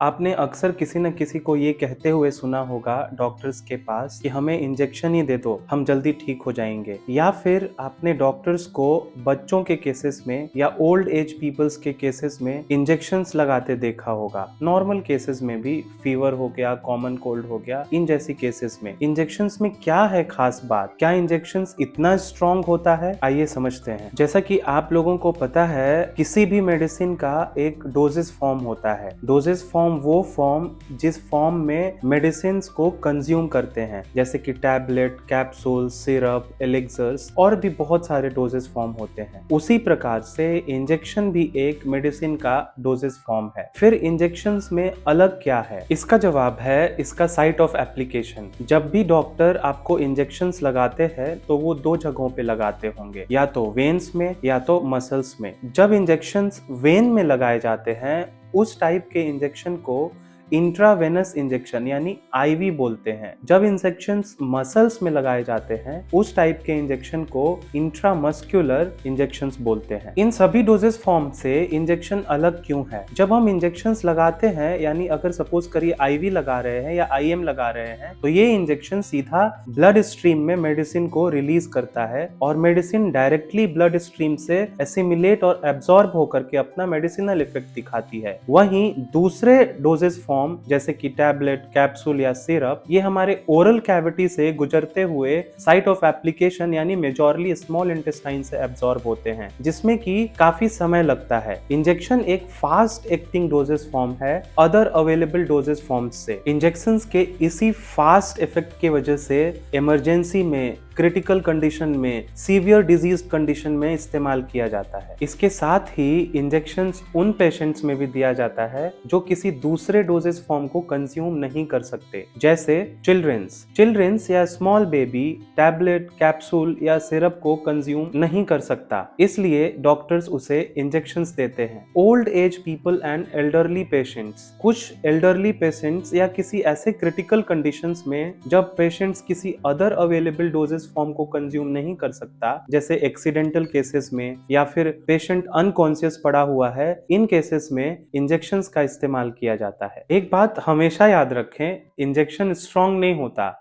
आपने अक्सर किसी न किसी को ये कहते हुए सुना होगा डॉक्टर्स के पास कि हमें इंजेक्शन ही दे दो, हम जल्दी ठीक हो जाएंगे। या फिर आपने डॉक्टर्स को बच्चों के केसेस में या ओल्ड एज पीपल्स के केसेस में इंजेक्शंस लगाते देखा होगा। नॉर्मल केसेस में भी, फीवर हो गया, कॉमन कोल्ड हो गया, इन जैसी केसेस में इंजेक्शंस में क्या है खास बात? क्या इंजेक्शंस इतना स्ट्रॉन्ग होता है? आइए समझते हैं। जैसा कि आप लोगों को पता है, किसी भी मेडिसिन का एक डोजेस फॉर्म होता है। डोजेस फॉर्म वो फॉर्म जिस फॉर्म में मेडिसिन को कंज्यूम करते हैं, जैसे कि टैबलेट, कैप्सूल, सिरप, एलिक्सर्स और भी बहुत सारे डोजेस फॉर्म होते हैं। उसी प्रकार से इंजेक्शन भी एक मेडिसिन का डोजेस फॉर्म है। फिर इंजेक्शंस में अलग क्या है? इसका जवाब है इसका साइट ऑफ एप्लीकेशन। जब भी डॉक्टर आपको इंजेक्शंस लगाते हैं तो वो दो जगहों पे लगाते होंगे, या तो वेन्स में या तो मसल्स में। जब इंजेक्शंस वेन में लगाए जाते हैं, उस टाइप के इंजेक्शन को इंट्रावेनस इंजेक्शन यानी आईवी बोलते हैं। जब इंजेक्शंस मसल्स में लगाए जाते हैं, उस टाइप के इंजेक्शन को इंट्रामस्कुलर इंजेक्शंस बोलते हैं। इन सभी डोजेस फॉर्म से इंजेक्शन अलग क्यों है? जब हम इंजेक्शंस लगाते हैं, यानी अगर सपोज करिए आईवी लगा रहे हैं या आईएम लगा रहे हैं, तो ये इंजेक्शन सीधा ब्लड स्ट्रीम में मेडिसिन को रिलीज करता है और मेडिसिन डायरेक्टली ब्लड स्ट्रीम से एसिमिलेट और एब्जॉर्ब होकर के अपना मेडिसिनल इफेक्ट दिखाती है। वहीं दूसरे डोजेस फॉर्म जैसे कि टैबलेट, कैप्सूल या सिरप, ये हमारे ओरल कैविटी से गुजरते हुए साइट ऑफ एप्लीकेशन यानी मेजॉरली स्मॉल इंटेस्टाइन से एब्जॉर्ब होते हैं, जिसमें कि काफी समय लगता है। इंजेक्शन एक फास्ट एक्टिंग डोजेस फॉर्म है अदर अवेलेबल डोजेस फॉर्म्स से। इंजेक्शंस के इसी फास्ट इफेक्ट की वजह से इमरजेंसी में, क्रिटिकल कंडीशन में, सीवियर डिजीज कंडीशन में इस्तेमाल किया जाता है। इसके साथ ही इंजेक्शंस उन पेशेंट्स में भी दिया जाता है जो किसी दूसरे डोजेस फॉर्म को कंज्यूम नहीं कर सकते, जैसे चिल्ड्रंस या स्मॉल बेबी टैबलेट, कैप्सूल या सिरप को कंज्यूम नहीं कर सकता, इसलिए डॉक्टर्स उसे इंजेक्शंस देते हैं। Old age people and elderly patients, कुछ एल्डरली पेशेंट्स या किसी ऐसे क्रिटिकल कंडीशंस में जब पेशेंट्स किसी अदर अवेलेबल डोजेस फॉर्म को कंज्यूम नहीं कर सकता, जैसे एक्सीडेंटल केसेस में या फिर पेशेंट अनकॉन्शियस पड़ा हुआ है, इन केसेस में इंजेक्शंस का इस्तेमाल किया जाता है। एक बात हमेशा याद रखें, इंजेक्शन स्ट्रॉन्ग नहीं होता,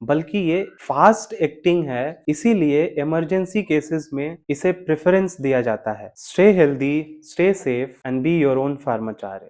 बल्कि ये फास्ट एक्टिंग है, इसीलिए इमरजेंसी केसेस में इसे प्रेफरेंस दिया जाता है। Stay healthy, stay safe and be your own फार्माचार्य।